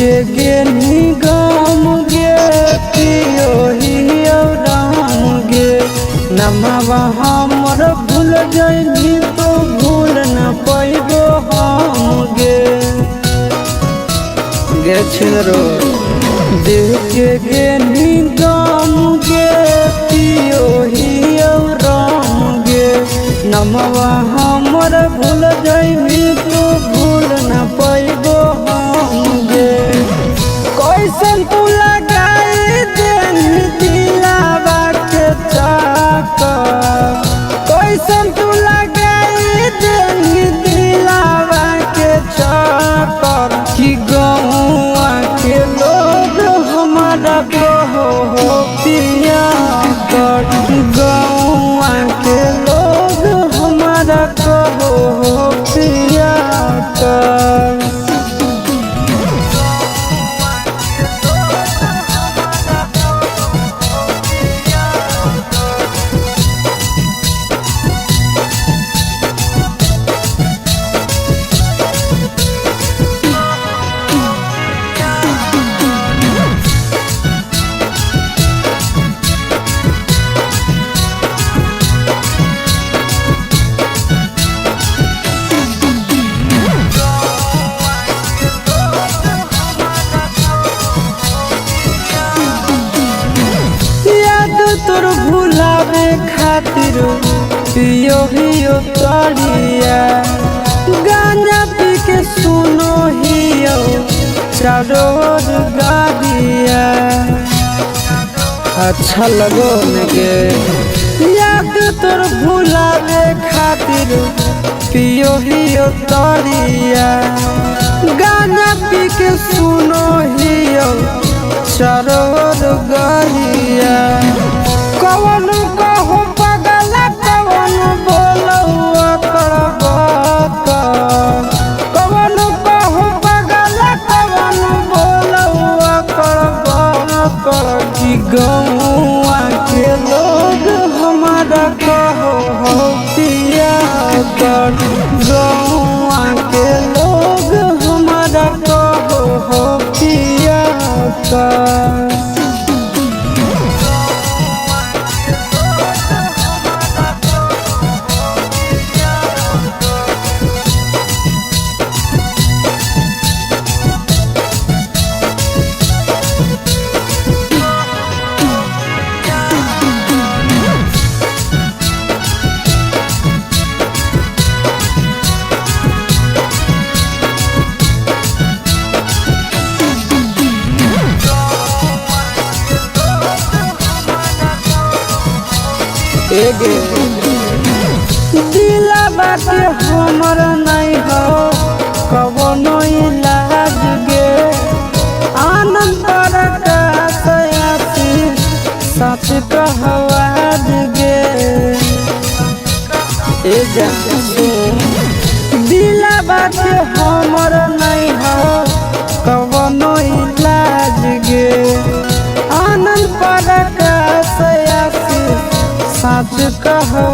के गेनी गम गे पियो ही राम गे नमवा हमर भूल जाइनी तो भूल न पैबो हम गे छिनरो देह के गेनी गम गे पियो ही राम गे नमवा हमर भूल जाइनी तो भूल न पैबो हम गे कैसन तू लगाई देन दिलावा के चाकर कैसन तू लगाई देन दिलावा के चाकर कि गौआ के लोग हमारा कहो हो पिया कर गौआ के लोग हमारा कहो हो पिया कर तोर भुलावे खातिर पियो हियो तड़िया गांजा पी के सुनो हियो चारोर गाड़िया अच्छा लगो नगे याद तोर भुलावे खातिर पियो हियो तड़िया गांजा पी के सुनो हियो चारोर गाड़िया कवन कहो पगल कवन बोलौआ करबा कवन कहो पगल कवन बोलौआ करबा कर कि गौआ के लोग हमारा कहो हो पिया कर गौआ के लोग हमारा कहो हो पिया कर दिलावा के हमर नहीं हो कवनो इलाज गे आनंद प्रकाश आसी सच कहवाज गे दिलावा के हमर नहीं हो कवनो इलाज गे आनंद प्रकाश आसी सच कहो